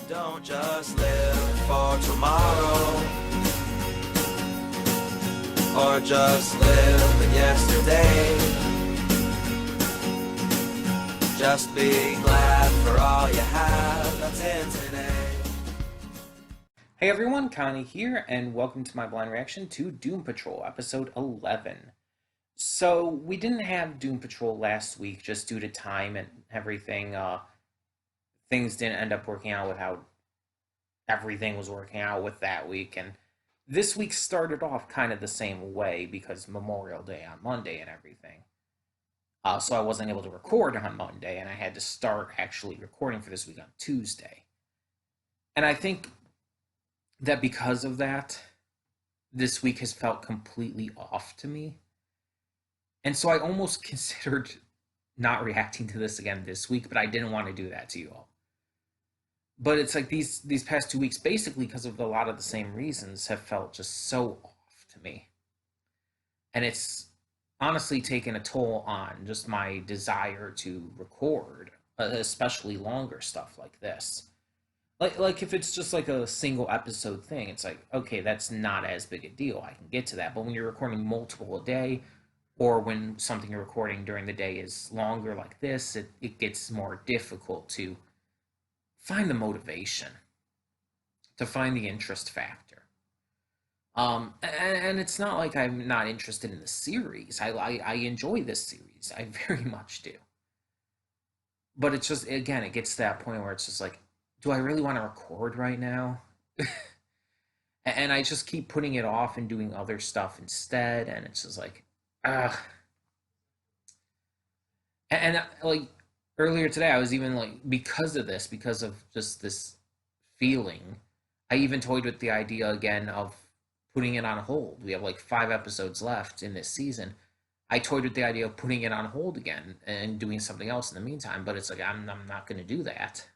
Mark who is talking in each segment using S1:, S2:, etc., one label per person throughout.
S1: Don't just live for tomorrow, or just live in yesterday. Just be glad for all you have that's in today.
S2: Hey everyone, Connie here, and welcome to my blind reaction to Doom Patrol, episode 11. So, we didn't have Doom Patrol last week just due to time and everything. Things didn't end up working out with how everything was working out with that week, and this week started off kind of the same way because Memorial Day on Monday and everything. So I wasn't able to record on Monday, and I had to start actually recording for this week on Tuesday. And I think that because of that, this week has felt completely off to me. And so I almost considered not reacting to this again this week, but I didn't want to do that to you all. But it's like these past 2 weeks, basically because of a lot of the same reasons, have felt just so off to me. And it's honestly taken a toll on just my desire to record, especially longer stuff like this. Like if it's just like a single episode thing, it's like, okay, that's not as big a deal. I can get to that. But when you're recording multiple a day, or when something you're recording during the day is longer like this, it gets more difficult to find the motivation, to find the interest factor. And it's not like I'm not interested in the series. I enjoy this series. I very much do. But it's just, again, it gets to that point where it's just like, do I really want to record right now? And I just keep putting it off and doing other stuff instead. And it's just like, ugh. And like earlier today, I was even like, because of this, because of just this feeling, I even toyed with the idea again of putting it on hold. We have like 5 episodes left in this season. I toyed with the idea of putting it on hold again and doing something else in the meantime, but it's like, I'm not going to do that.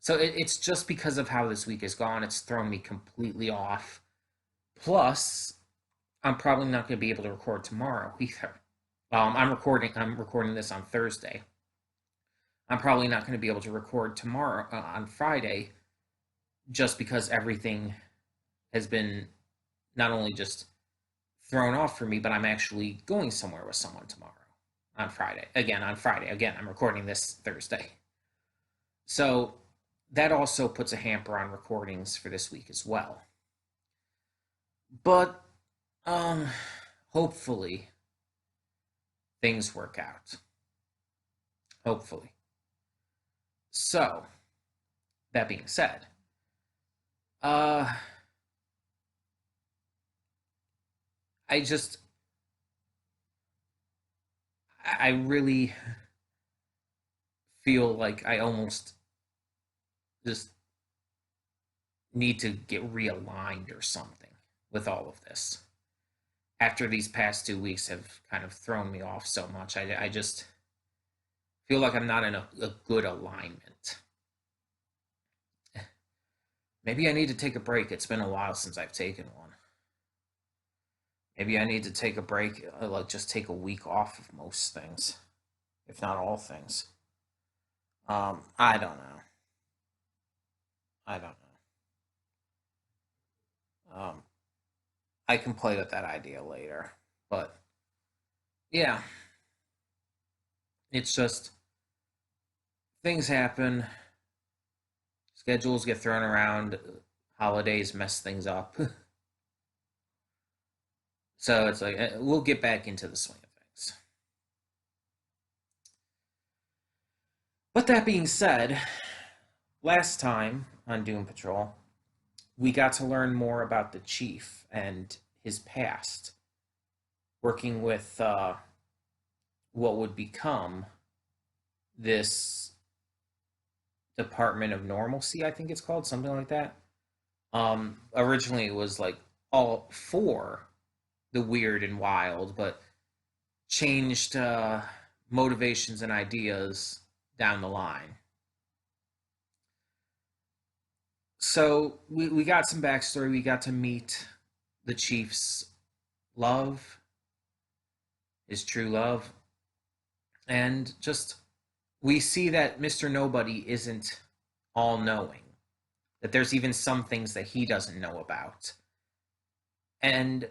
S2: So it's just because of how this week has gone, it's thrown me completely off. Plus, I'm probably not going to be able to record tomorrow either. I'm recording this on Thursday. I'm probably not going to be able to record tomorrow on Friday, just because everything has been not only just thrown off for me, but I'm actually going somewhere with someone tomorrow on Friday. Again, I'm recording this Thursday. So that also puts a hamper on recordings for this week as well. But hopefully things work out. Hopefully. So, that being said, I really feel like I almost just need to get realigned or something with all of this. After these past 2 weeks have kind of thrown me off so much, I just feel like I'm not in a good alignment. Maybe I need to take a break. It's been a while since I've taken one. Maybe I need to take a break, like just take a week off of most things, if not all things. I don't know. I don't know. I can play with that idea later, but yeah, it's just things happen, schedules get thrown around, holidays mess things up. So it's like, we'll get back into the swing of things. But that being said, last time on Doom Patrol, we got to learn more about the Chief and his past, working with what would become this Department of Normalcy, I think it's called, something like that. Originally it was like all for the weird and wild, but changed motivations and ideas down the line. So we got some backstory. We got to meet the Chief's love, his true love, and just we see that Mr. Nobody isn't all-knowing, that there's even some things that he doesn't know about. And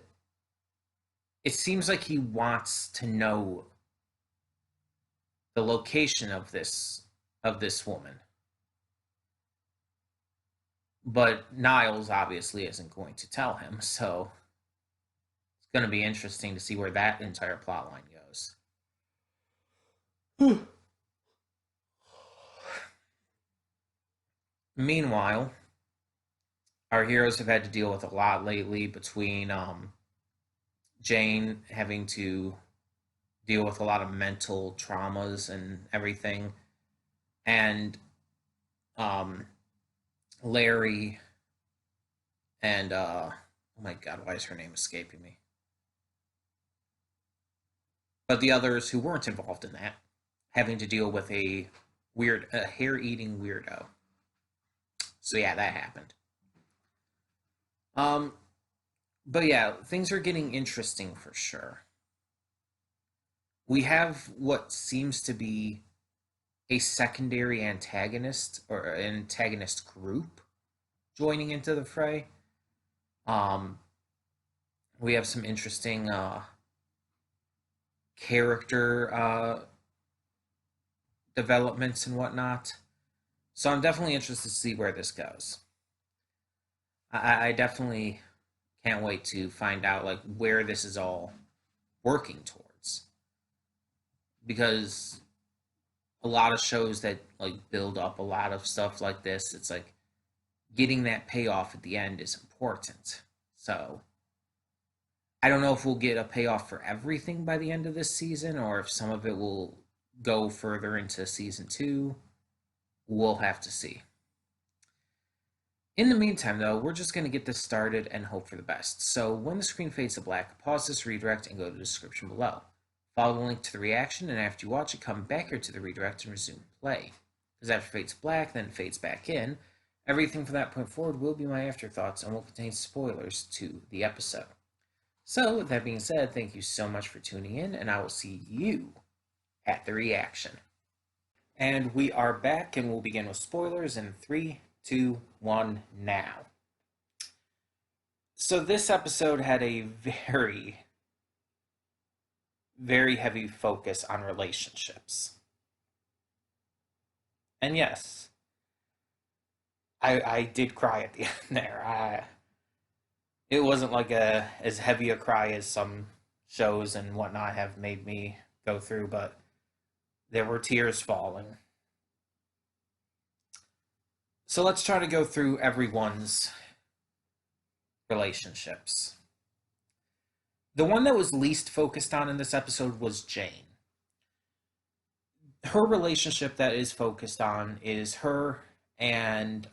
S2: it seems like he wants to know the location of this woman. But Niles obviously isn't going to tell him, so it's going to be interesting to see where that entire plot line goes. Meanwhile, our heroes have had to deal with a lot lately between Jane having to deal with a lot of mental traumas and everything, and um, Larry and oh my god, why is her name escaping me? But the others who weren't involved in that having to deal with a hair-eating weirdo. So yeah, that happened. Um, but yeah, things are getting interesting for sure. We have what seems to be a secondary antagonist or antagonist group joining into the fray. Um, we have some interesting character developments and whatnot. So I'm definitely interested to see where this goes. I definitely can't wait to find out like where this is all working towards, because a lot of shows that like build up a lot of stuff like this, it's like getting that payoff at the end is important. So I don't know if we'll get a payoff for everything by the end of this season or if some of it will go further into season 2. We'll have to see. In the meantime, though, we're just going to get this started and hope for the best. So when the screen fades to black, pause this redirect and go to the description below. Follow the link to the reaction, and after you watch it, come back here to the redirect and resume play. Because after it fades to black, then it fades back in, everything from that point forward will be my afterthoughts and will contain spoilers to the episode. So, with that being said, thank you so much for tuning in, and I will see you at the reaction. And we are back, and we'll begin with spoilers in 3, 2, 1, now. So this episode had a very, very heavy focus on relationships. And yes, I did cry at the end there. It wasn't like as heavy a cry as some shows and whatnot have made me go through, but there were tears falling. So let's try to go through everyone's relationships. The one that was least focused on in this episode was Jane. Her relationship that is focused on is her and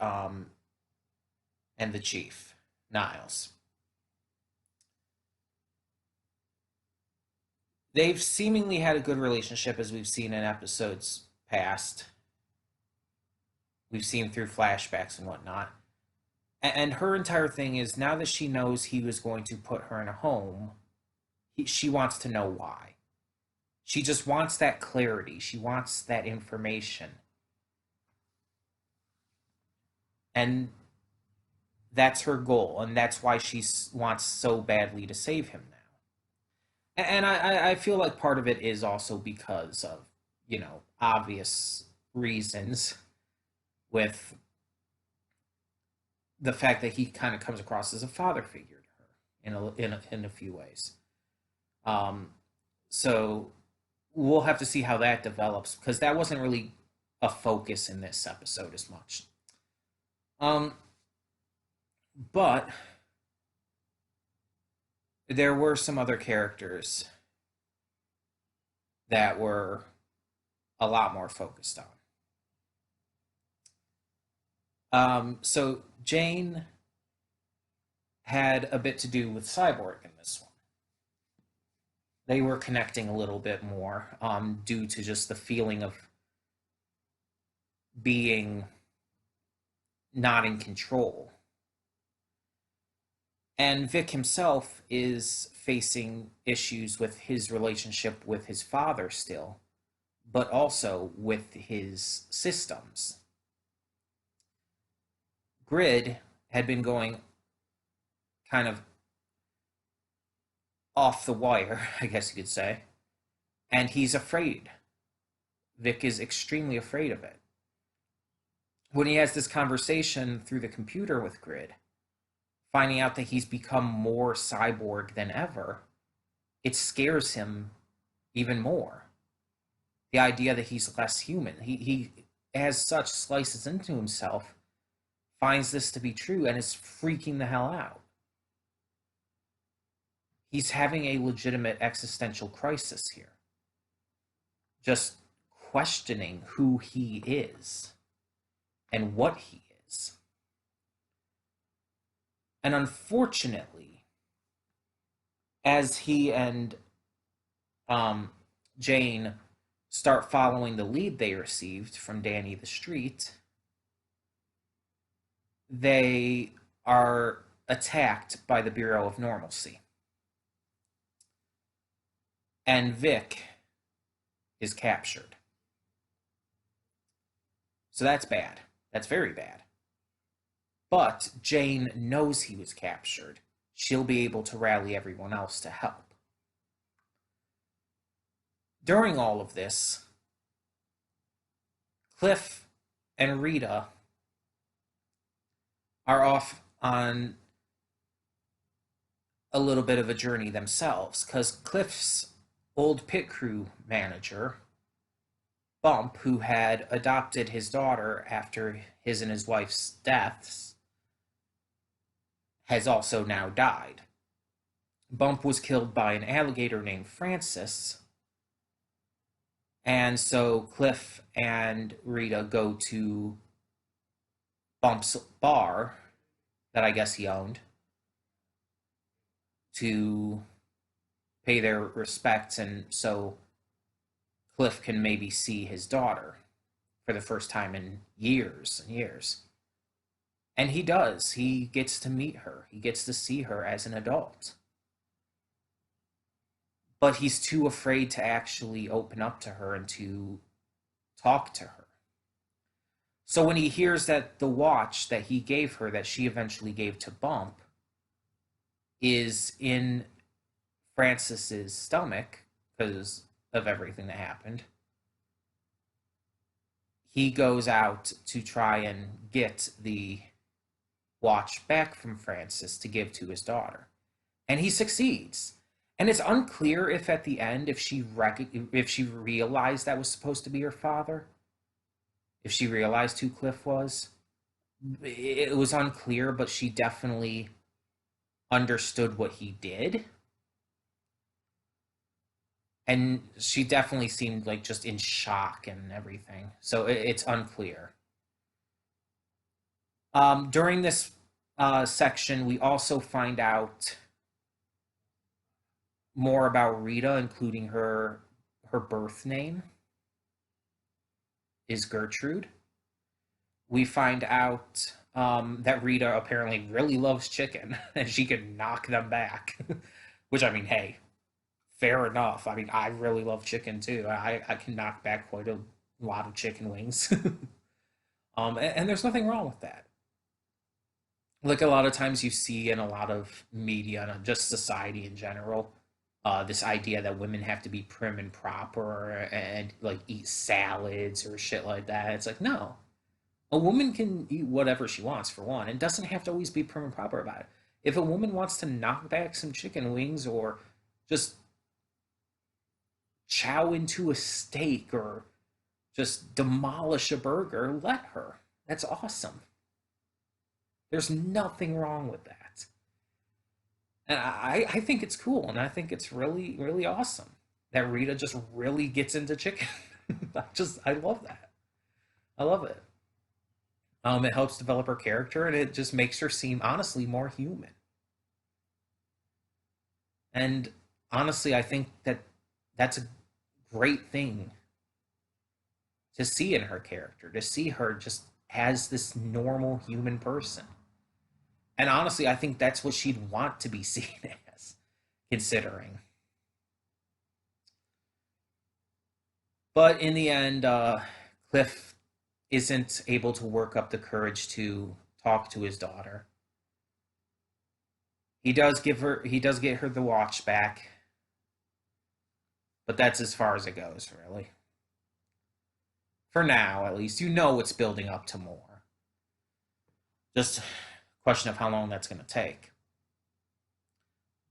S2: the chief, Niles. They've seemingly had a good relationship, as we've seen in episodes past. We've seen through flashbacks and whatnot. And her entire thing is, now that she knows he was going to put her in a home, she wants to know why. She just wants that clarity. She wants that information. And that's her goal. And that's why she wants so badly to save him now. And I feel like part of it is also because of, obvious reasons, with the fact that he kind of comes across as a father figure to her in a few ways. So we'll have to see how that develops, because that wasn't really a focus in this episode as much. But there were some other characters that were a lot more focused on. So Jane had a bit to do with Cyborg in this one. They were connecting a little bit more due to just the feeling of being not in control. And Vic himself is facing issues with his relationship with his father still, but also with his systems. Grid had been going kind of off the wire, I guess you could say, and he's afraid. Vic is extremely afraid of it. When he has this conversation through the computer with Grid, finding out that he's become more cyborg than ever, it scares him even more. The idea that he's less human. He as such slices into himself, finds this to be true, and is freaking the hell out. He's having a legitimate existential crisis here. Just questioning who he is and what he is. And unfortunately, as he and Jane start following the lead they received from Danny the Street, they are attacked by the Bureau of Normalcy. And Vic is captured. So that's bad. That's very bad. But Jane knows he was captured. She'll be able to rally everyone else to help. During all of this, Cliff and Rita are off on a little bit of a journey themselves, because Cliff's old pit crew manager, Bump, who had adopted his daughter after his and his wife's deaths, has also now died. Bump was killed by an alligator named Francis, and so Cliff and Rita go to Bump's bar that I guess he owned to pay their respects, and so Cliff can maybe see his daughter for the first time in years and years. And he does. He gets to meet her. He gets to see her as an adult. But he's too afraid to actually open up to her and to talk to her. So when he hears that the watch that he gave her, that she eventually gave to Bump, is in Francis's stomach because of everything that happened, he goes out to try and get the watch back from Francis to give to his daughter. And he succeeds. And it's unclear if at the end, if she realized that was supposed to be her father, if she realized who Cliff was. It was unclear, but she definitely understood what he did. And she definitely seemed like just in shock and everything. So it's unclear. During this section, we also find out more about Rita, including her birth name is Gertrude. We find out that Rita apparently really loves chicken, and she can knock them back. Which, I mean, hey, fair enough. I mean, I really love chicken too. I can knock back quite a lot of chicken wings. And there's nothing wrong with that. Like a lot of times you see in a lot of media and just society in general, this idea that women have to be prim and proper and like eat salads or shit like that. It's like, no. A woman can eat whatever she wants, for one, and doesn't have to always be prim and proper about it. If a woman wants to knock back some chicken wings or just chow into a steak or just demolish a burger, let her. That's awesome. There's nothing wrong with that. And I think it's cool, and I think it's really, really awesome that Rita just really gets into chicken. I love that. I love it. It helps develop her character, and it just makes her seem, honestly, more human. And honestly, I think that that's a great thing to see in her character, to see her just as this normal human person. And honestly, I think that's what she'd want to be seen as, considering. But in the end, Cliff isn't able to work up the courage to talk to his daughter. He does get her the watch back, but that's as far as it goes, really. For now, at least. You know it's building up to more. Just a question of how long that's going to take.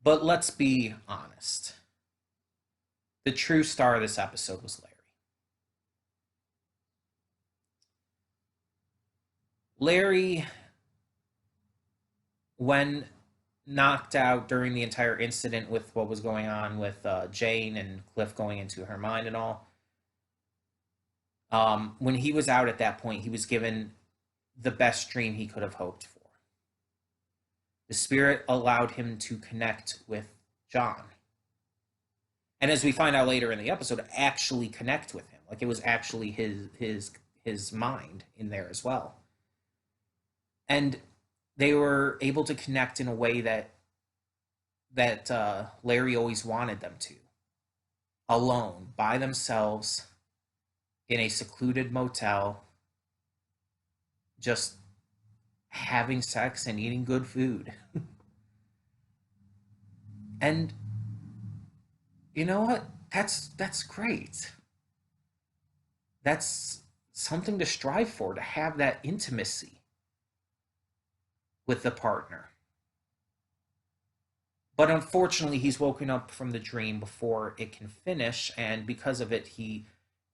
S2: But let's be honest. The true star of this episode was Larry. Larry, when knocked out during the entire incident with what was going on with Jane and Cliff going into her mind and all, when he was out at that point, he was given the best dream he could have hoped for. The spirit allowed him to connect with John. And as we find out later in the episode, actually connect with him. Like it was actually his mind in there as well. And they were able to connect in a way that Larry always wanted them to. Alone, by themselves, in a secluded motel, just having sex and eating good food. And you know what? That's great. That's something to strive for, to have that intimacy with the partner. But unfortunately, he's woken up from the dream before it can finish, and because of it, he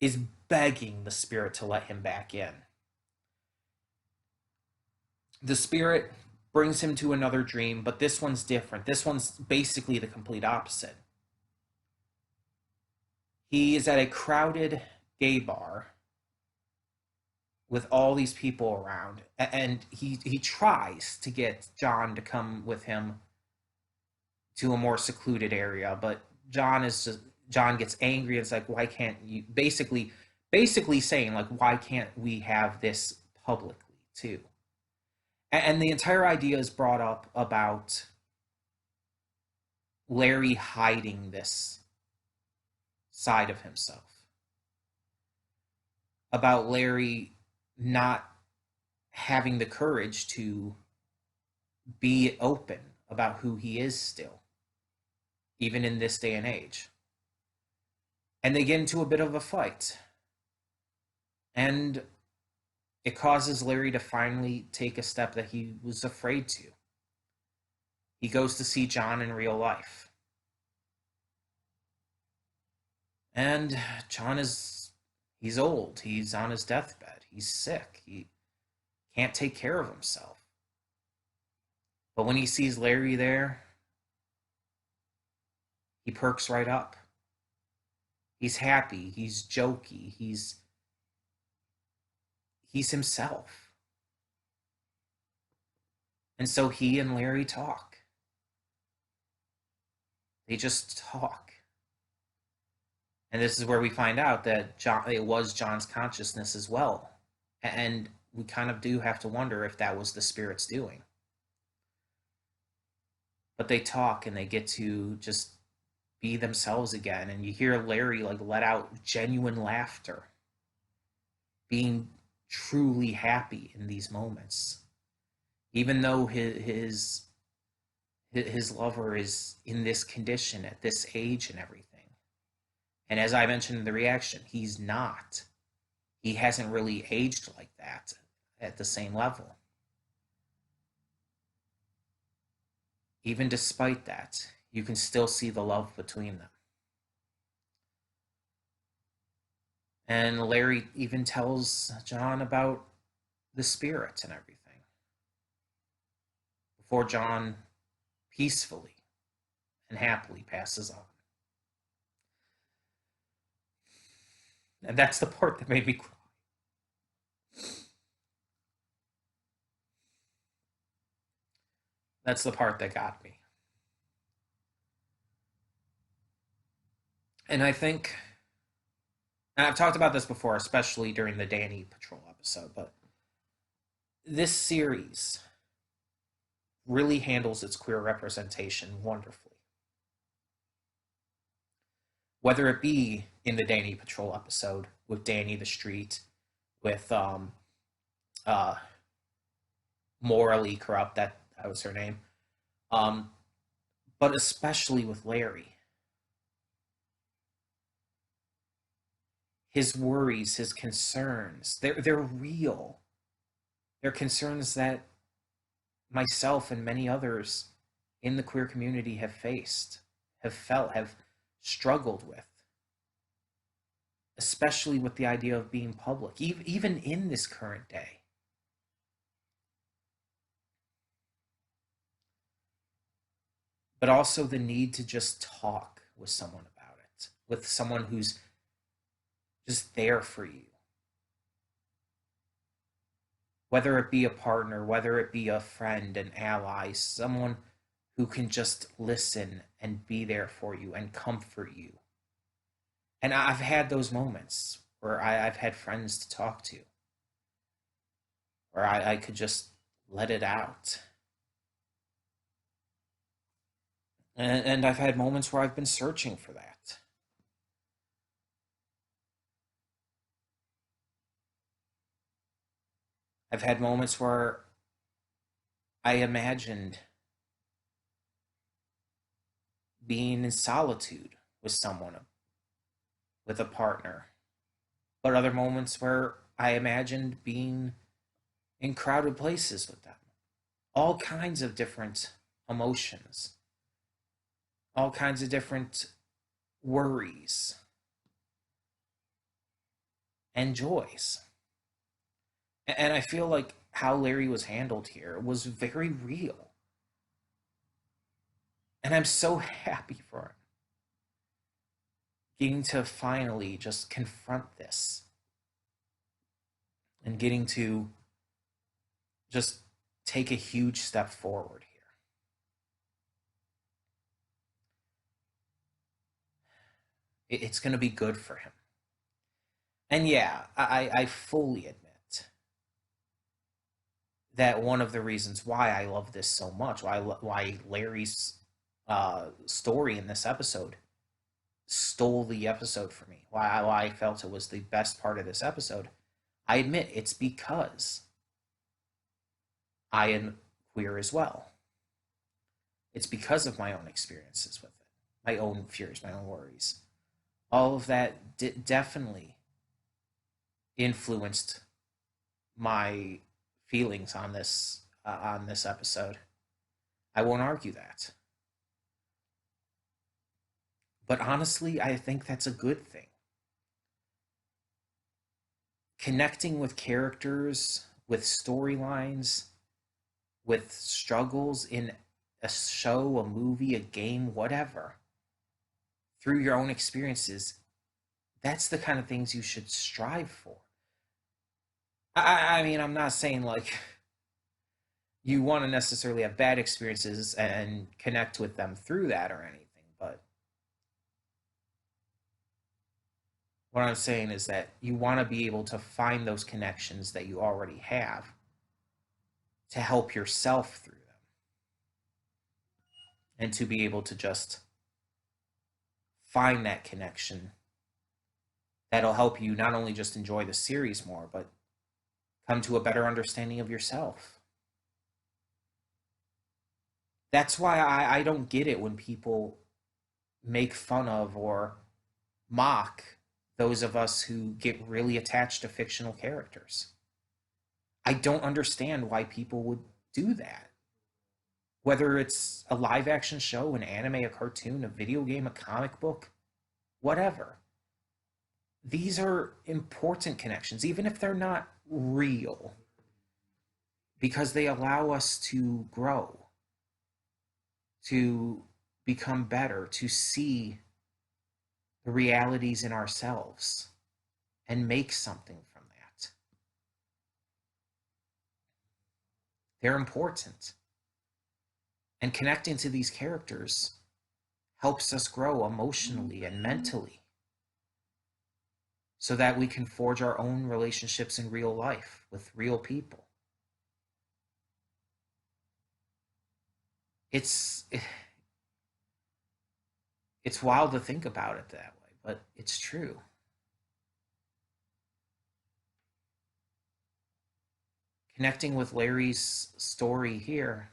S2: is begging the spirit to let him back in. The spirit brings him to another dream, but this one's different. This one's basically the complete opposite. He is at a crowded gay bar with all these people around, and he tries to get John to come with him to a more secluded area, but John gets angry. It's like, why can't you, basically saying, like, why can't we have this publicly too? And the entire idea is brought up about Larry hiding this side of himself, about Larry not having the courage to be open about who he is still, even in this day and age. And they get into a bit of a fight. And it causes Larry to finally take a step that he was afraid to. He goes to see John in real life. And John he's old. He's on his deathbed. He's sick. He can't take care of himself. But when he sees Larry there, he perks right up. He's happy. He's jokey. He's himself. And so he and Larry talk. They just talk. And this is where we find out that it was John's consciousness as well. And we kind of do have to wonder if that was the spirit's doing. But they talk and they get to just be themselves again. And you hear Larry like let out genuine laughter, being truly happy in these moments, even though his lover is in this condition at this age and everything. And as I mentioned in the reaction, he's not. He hasn't really aged like that at the same level. Even despite that, you can still see the love between them. And Larry even tells John about the spirit and everything before John peacefully and happily passes on. And that's the part that made me cry. That's the part that got me. And I think, and I've talked about this before, especially during the Danny Patrol episode, but this series really handles its queer representation wonderfully. Whether it be in the Danny Patrol episode with Danny the Street, with morally corrupt. That was her name. Um, but especially with Larry, his worries, his concerns, they're real. They're concerns that myself and many others in the queer community have faced, have felt, have struggled with, especially with the idea of being public, even in this current day. But also the need to just talk with someone about it, with someone who's just there for you. Whether it be a partner, whether it be a friend, an ally, someone who can just listen and be there for you and comfort you. And I've had those moments where I've had friends to talk to, where I could just let it out. And I've had moments where I've been searching for that. I've had moments where I imagined being in solitude with someone, with a partner, but other moments where I imagined being in crowded places with them. All kinds of different emotions, all kinds of different worries and joys. And I feel like how Larry was handled here was very real. And I'm so happy for him getting to finally just confront this and getting to just take a huge step forward here. It's going to be good for him. And yeah, I fully admit that one of the reasons why I love this so much, why Larry's story in this episode stole the episode for me, why I felt it was the best part of this episode, I admit it's because I am queer as well. It's because of my own experiences with it, my own fears, my own worries. All of that definitely influenced my feelings on this episode. I won't argue that. But honestly, I think that's a good thing. Connecting with characters, with storylines, with struggles in a show, a movie, a game, whatever, through your own experiences, that's the kind of things you should strive for. I mean, I'm not saying like you want to necessarily have bad experiences and connect with them through that or anything, but what I'm saying is that you want to be able to find those connections that you already have to help yourself through them and to be able to just find that connection that'll help you not only just enjoy the series more, but come to a better understanding of yourself. That's why I don't get it when people make fun of or mock those of us who get really attached to fictional characters. I don't understand why people would do that. Whether it's a live action show, an anime, a cartoon, a video game, a comic book, whatever. These are important connections, even if they're not real, because they allow us to grow, to become better, to see the realities in ourselves and make something from that. They're important. And connecting to these characters helps us grow emotionally and mentally so that we can forge our own relationships in real life with real people. It's it's wild to think about it that way, but it's true. connecting with Larry's story here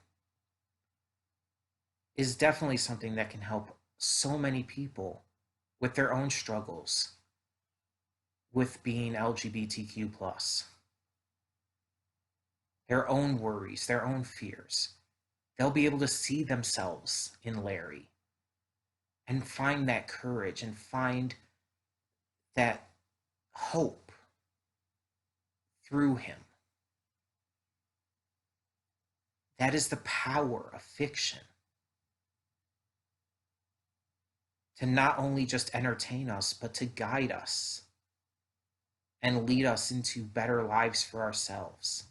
S2: is definitely something that can help so many people with their own struggles with being LGBTQ plus, their own worries, their own fears. They'll be able to see themselves in Larry and find that courage and find that hope through him. That is the power of fiction. To not only just entertain us, but to guide us and lead us into better lives for ourselves.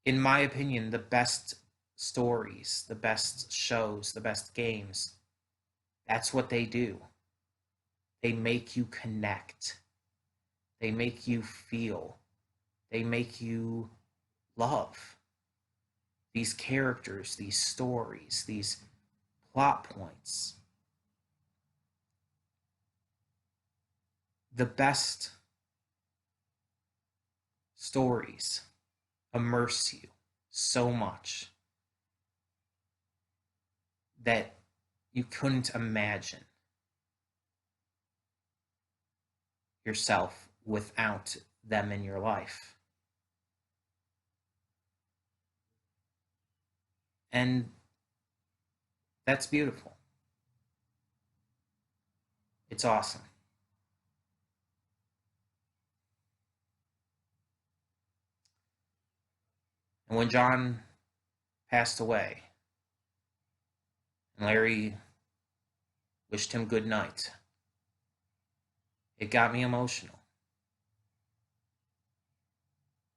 S2: In my opinion, the best stories, the best shows, the best games, that's what they do. They make you connect. They make you feel. They make you love these characters, these stories, these plot points. The best stories immerse you so much that you couldn't imagine yourself without them in your life. And that's beautiful. It's awesome. And when John passed away, and Larry wished him good night, it got me emotional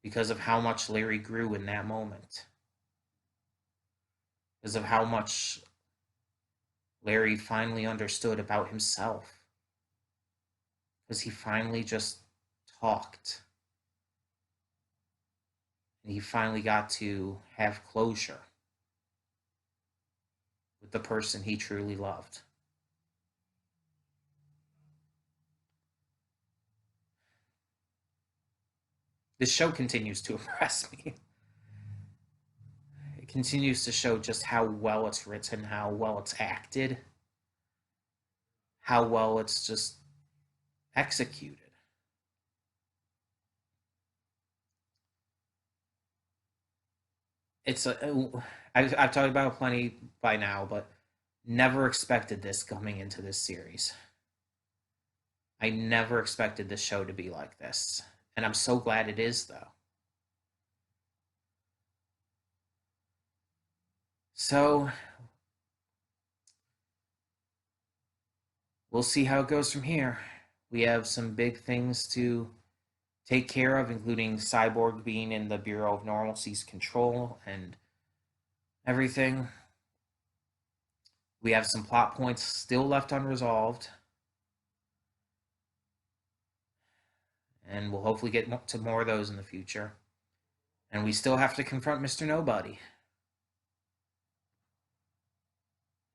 S2: because of how much Larry grew in that moment, because of how much Larry finally understood about himself, because he finally just talked. And he finally got to have closure with the person he truly loved. This show continues to impress me. It continues to show just how well it's written, how well it's acted, how well it's just executed. I've talked about it plenty by now, but never expected this coming into this series. I never expected this show to be like this, and I'm so glad it is, though. So we'll see how it goes from here. We have some big things to take care of, including Cyborg being in the Bureau of Normalcy's control and everything. We have some plot points still left unresolved. And we'll hopefully get to more of those in the future. And we still have to confront Mr. Nobody.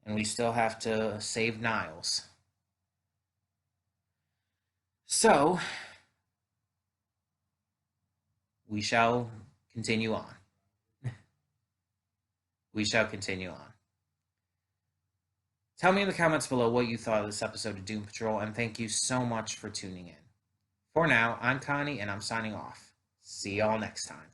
S2: And we still have to save Niles. So, we shall continue on. We shall continue on. Tell me in the comments below what you thought of this episode of Doom Patrol, and thank you so much for tuning in. For now, I'm Connie, and I'm signing off. See y'all next time.